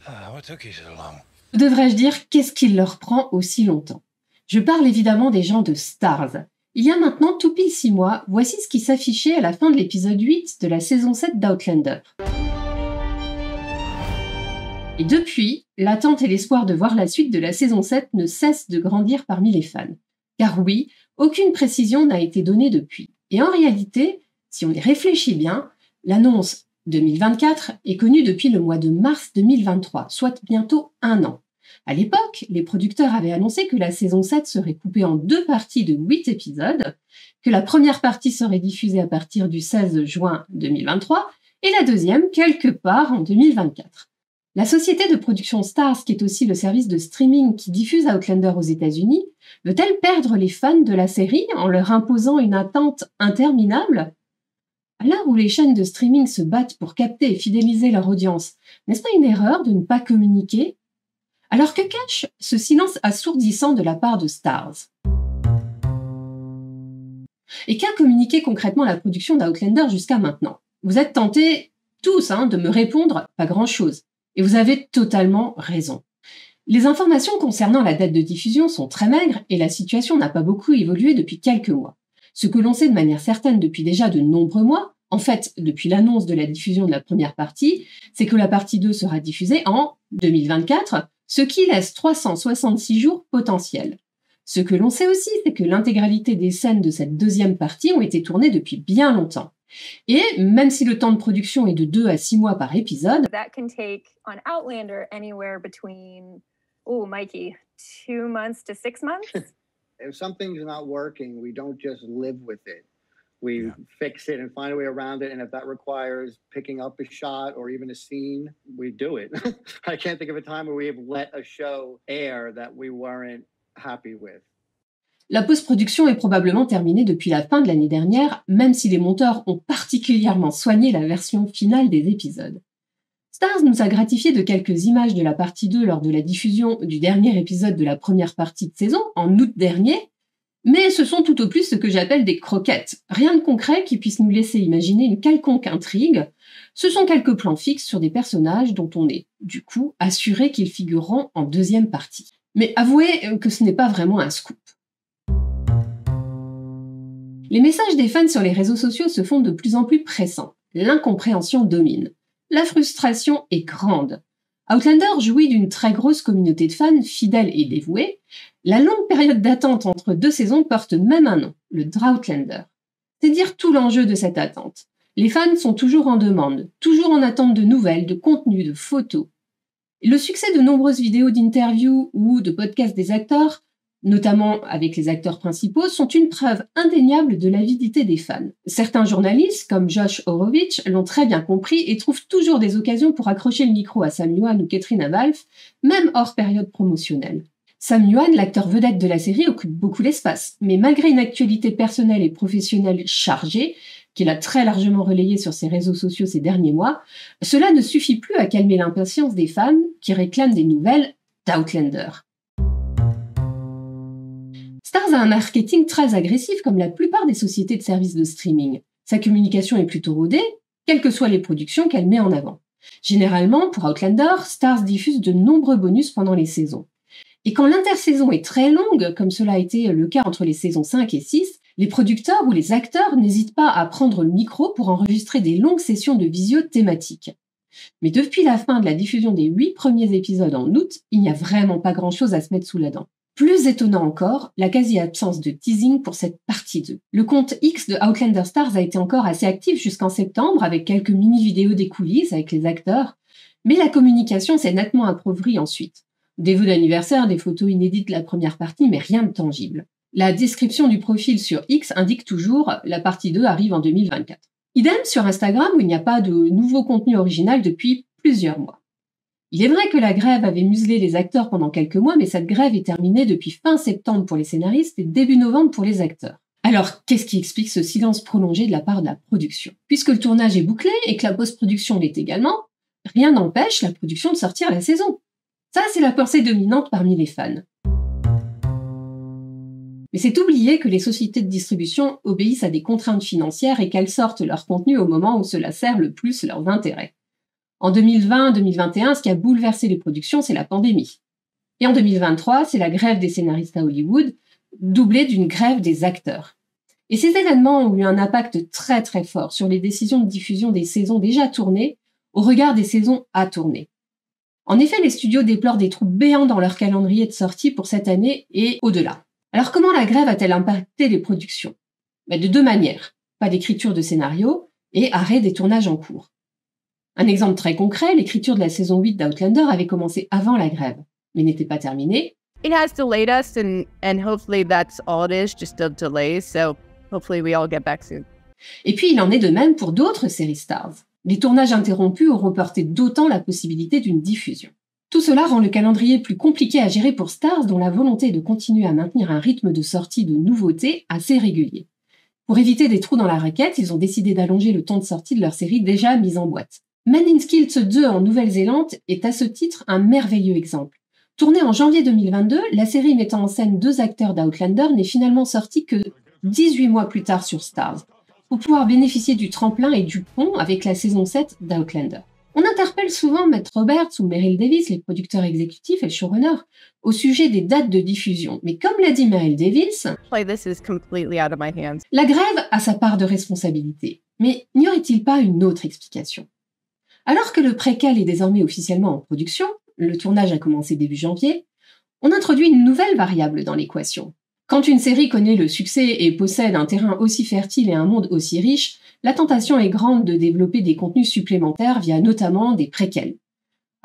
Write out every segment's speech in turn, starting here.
What took you so long? Devrais-je dire, qu'est-ce qui leur prend aussi longtemps? Je parle évidemment des gens de Stars. Il y a maintenant tout pile 6 mois, voici ce qui s'affichait à la fin de l'épisode 8 de la saison 7 d'Outlander. Et depuis, l'attente et l'espoir de voir la suite de la saison 7 ne cessent de grandir parmi les fans. Car oui, aucune précision n'a été donnée depuis. Et en réalité, si on y réfléchit bien, l'annonce 2024 est connue depuis le mois de mars 2023, soit bientôt 1 an. À l'époque, les producteurs avaient annoncé que la saison 7 serait coupée en 2 parties de 8 épisodes, que la première partie serait diffusée à partir du 16 juin 2023 et la deuxième quelque part en 2024. La société de production Stars, qui est aussi le service de streaming qui diffuse Outlander aux États-Unis, veut-elle perdre les fans de la série en leur imposant une attente interminable ? À l'heure où les chaînes de streaming se battent pour capter et fidéliser leur audience, n'est-ce pas une erreur de ne pas communiquer ? Alors que cache ce silence assourdissant de la part de Stars ? Et qu'a communiqué concrètement la production d'Outlander jusqu'à maintenant ? Vous êtes tentés tous de me répondre pas grand-chose. Et vous avez totalement raison. Les informations concernant la date de diffusion sont très maigres et la situation n'a pas beaucoup évolué depuis quelques mois. Ce que l'on sait de manière certaine depuis déjà de nombreux mois, en fait depuis l'annonce de la diffusion de la première partie, c'est que la partie 2 sera diffusée en 2024, ce qui laisse 366 jours potentiels. Ce que l'on sait aussi, c'est que l'intégralité des scènes de cette deuxième partie ont été tournées depuis bien longtemps. Et même si le temps de production est de 2 à 6 mois par épisode, that can take on Outlander anywhere between, Mikey, 2 months to 6 months. If something's not working, we don't just live with it. We fix it and find a way around it. And if that requires picking up a shot or even a scene, we do it. I can't think of a time where we have let a show air that we weren't happy with. La post-production est probablement terminée depuis la fin de l'année dernière, même si les monteurs ont particulièrement soigné la version finale des épisodes. Stars nous a gratifié de quelques images de la partie 2 lors de la diffusion du dernier épisode de la première partie de saison, en août dernier, mais ce sont tout au plus ce que j'appelle des croquettes. Rien de concret qui puisse nous laisser imaginer une quelconque intrigue. Ce sont quelques plans fixes sur des personnages dont on est, du coup, assuré qu'ils figureront en deuxième partie. Mais avouez que ce n'est pas vraiment un scoop. Les messages des fans sur les réseaux sociaux se font de plus en plus pressants. L'incompréhension domine. La frustration est grande. Outlander jouit d'une très grosse communauté de fans fidèles et dévoués. La longue période d'attente entre 2 saisons porte même un nom, le Droughtlander. C'est dire tout l'enjeu de cette attente. Les fans sont toujours en demande, toujours en attente de nouvelles, de contenus, de photos. Le succès de nombreuses vidéos d'interviews ou de podcasts des acteurs, notamment avec les acteurs principaux, sont une preuve indéniable de l'avidité des fans. Certains journalistes, comme Josh Horowitz, l'ont très bien compris et trouvent toujours des occasions pour accrocher le micro à Sam Yuan ou Katrina Balfe, même hors période promotionnelle. Sam Yuan, l'acteur vedette de la série, occupe beaucoup l'espace, mais malgré une actualité personnelle et professionnelle chargée, qu'il a très largement relayée sur ses réseaux sociaux ces derniers mois, cela ne suffit plus à calmer l'impatience des fans qui réclament des nouvelles d'Outlander. Stars a un marketing très agressif comme la plupart des sociétés de services de streaming. Sa communication est plutôt rodée, quelles que soient les productions qu'elle met en avant. Généralement, pour Outlander, Stars diffuse de nombreux bonus pendant les saisons. Et quand l'intersaison est très longue, comme cela a été le cas entre les saisons 5 et 6, les producteurs ou les acteurs n'hésitent pas à prendre le micro pour enregistrer des longues sessions de visio thématiques. Mais depuis la fin de la diffusion des 8 premiers épisodes en août, il n'y a vraiment pas grand-chose à se mettre sous la dent. Plus étonnant encore, la quasi-absence de teasing pour cette partie 2. Le compte X de Outlander Stars a été encore assez actif jusqu'en septembre avec quelques mini-vidéos des coulisses avec les acteurs, mais la communication s'est nettement appauvrie ensuite. Des vœux d'anniversaire, des photos inédites de la première partie, mais rien de tangible. La description du profil sur X indique toujours « La partie 2 arrive en 2024 ». Idem sur Instagram où il n'y a pas de nouveau contenu original depuis plusieurs mois. Il est vrai que la grève avait muselé les acteurs pendant quelques mois, mais cette grève est terminée depuis fin septembre pour les scénaristes et début novembre pour les acteurs. Alors, qu'est-ce qui explique ce silence prolongé de la part de la production ? Puisque le tournage est bouclé et que la post-production l'est également, rien n'empêche la production de sortir la saison. Ça, c'est la pensée dominante parmi les fans. Mais c'est oublier que les sociétés de distribution obéissent à des contraintes financières et qu'elles sortent leur contenu au moment où cela sert le plus leurs intérêts. En 2020-2021, ce qui a bouleversé les productions, c'est la pandémie. Et en 2023, c'est la grève des scénaristes à Hollywood, doublée d'une grève des acteurs. Et ces événements ont eu un impact très très fort sur les décisions de diffusion des saisons déjà tournées au regard des saisons à tourner. En effet, les studios déplorent des trous béants dans leur calendrier de sortie pour cette année et au-delà. Alors comment la grève a-t-elle impacté les productions ? De deux manières. Pas d'écriture de scénario et arrêt des tournages en cours. Un exemple très concret, l'écriture de la saison 8 d'Outlander avait commencé avant la grève, mais n'était pas terminée. It has delayed us and hopefully that's all it is, just a delay, so hopefully we all get back soon. Et puis il en est de même pour d'autres séries Stars. Les tournages interrompus ont reporté d'autant la possibilité d'une diffusion. Tout cela rend le calendrier plus compliqué à gérer pour Stars, dont la volonté est de continuer à maintenir un rythme de sortie de nouveautés assez régulier. Pour éviter des trous dans la raquette, ils ont décidé d'allonger le temps de sortie de leur série déjà mise en boîte. Man in Skills 2 en Nouvelle-Zélande est à ce titre un merveilleux exemple. Tournée en janvier 2022, la série mettant en scène 2 acteurs d'Outlander n'est finalement sortie que 18 mois plus tard sur Stars, pour pouvoir bénéficier du tremplin et du pont avec la saison 7 d'Outlander. On interpelle souvent Matt Roberts ou Meryl Davis, les producteurs exécutifs et le showrunner, au sujet des dates de diffusion. Mais comme l'a dit Meryl Davis, This is completely out of my hands. La grève a sa part de responsabilité. Mais n'y aurait-il pas une autre explication ? Alors que le préquel est désormais officiellement en production, le tournage a commencé début janvier, on introduit une nouvelle variable dans l'équation. Quand une série connaît le succès et possède un terrain aussi fertile et un monde aussi riche, la tentation est grande de développer des contenus supplémentaires via notamment des préquels.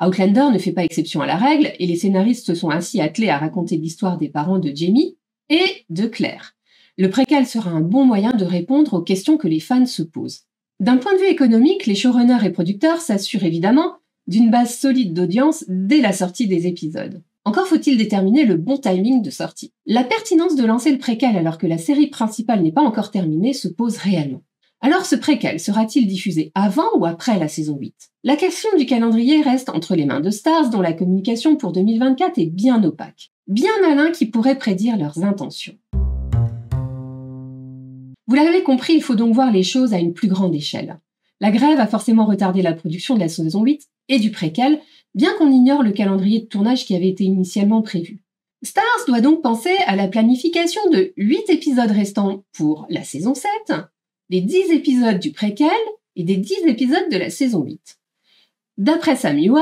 Outlander ne fait pas exception à la règle et les scénaristes se sont ainsi attelés à raconter l'histoire des parents de Jamie et de Claire. Le préquel sera un bon moyen de répondre aux questions que les fans se posent. D'un point de vue économique, les showrunners et producteurs s'assurent évidemment d'une base solide d'audience dès la sortie des épisodes. Encore faut-il déterminer le bon timing de sortie. La pertinence de lancer le préquel alors que la série principale n'est pas encore terminée se pose réellement. Alors ce préquel sera-t-il diffusé avant ou après la saison 8 ? La question du calendrier reste entre les mains de Stars dont la communication pour 2024 est bien opaque. Bien malin qui pourrait prédire leurs intentions. Vous l'avez compris, il faut donc voir les choses à une plus grande échelle. La grève a forcément retardé la production de la saison 8 et du préquel, bien qu'on ignore le calendrier de tournage qui avait été initialement prévu. Stars doit donc penser à la planification de 8 épisodes restants pour la saison 7, des 10 épisodes du préquel et des 10 épisodes de la saison 8. D'après Sam Yuan,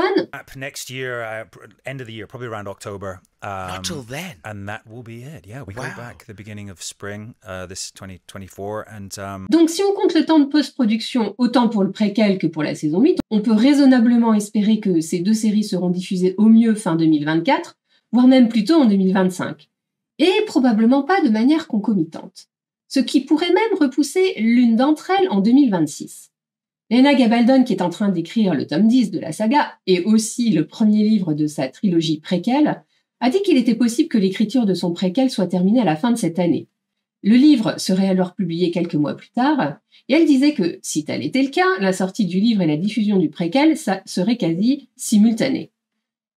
next year, end of the year, probably around October. Not till then. And that will be it. Yeah, we go back the beginning of spring, this 2024. Donc si on compte le temps de post-production autant pour le préquel que pour la saison 8, on peut raisonnablement espérer que ces deux séries seront diffusées au mieux fin 2024, voire même plutôt en 2025. Et probablement pas de manière concomitante. Ce qui pourrait même repousser l'une d'entre elles en 2026. Lena Gabaldon, qui est en train d'écrire le tome 10 de la saga, et aussi le premier livre de sa trilogie préquelle, a dit qu'il était possible que l'écriture de son préquel soit terminée à la fin de cette année. Le livre serait alors publié quelques mois plus tard, et elle disait que, si tel était le cas, la sortie du livre et la diffusion du préquel seraient quasi simultanées.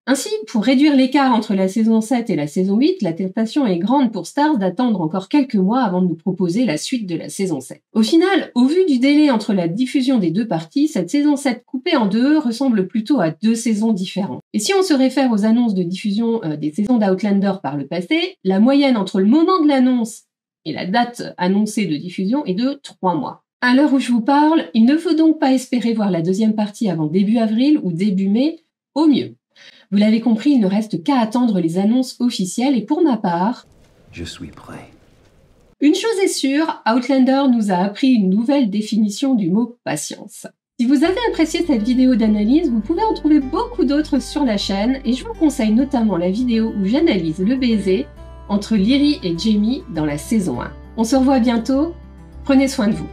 Ainsi, pour réduire l'écart entre la saison 7 et la saison 8, la tentation est grande pour Stars d'attendre encore quelques mois avant de nous proposer la suite de la saison 7. Au final, au vu du délai entre la diffusion des deux parties, cette saison 7 coupée en deux ressemble plutôt à deux saisons différentes. Et si on se réfère aux annonces de diffusion des saisons d'Outlander par le passé, la moyenne entre le moment de l'annonce et la date annoncée de diffusion est de 3 mois. À l'heure où je vous parle, il ne faut donc pas espérer voir la deuxième partie avant début avril ou début mai, au mieux. Vous l'avez compris, il ne reste qu'à attendre les annonces officielles et pour ma part, je suis prêt. Une chose est sûre, Outlander nous a appris une nouvelle définition du mot patience. Si vous avez apprécié cette vidéo d'analyse, vous pouvez en trouver beaucoup d'autres sur la chaîne et je vous conseille notamment la vidéo où j'analyse le baiser entre Lyrie et Jamie dans la saison 1. On se revoit bientôt, prenez soin de vous.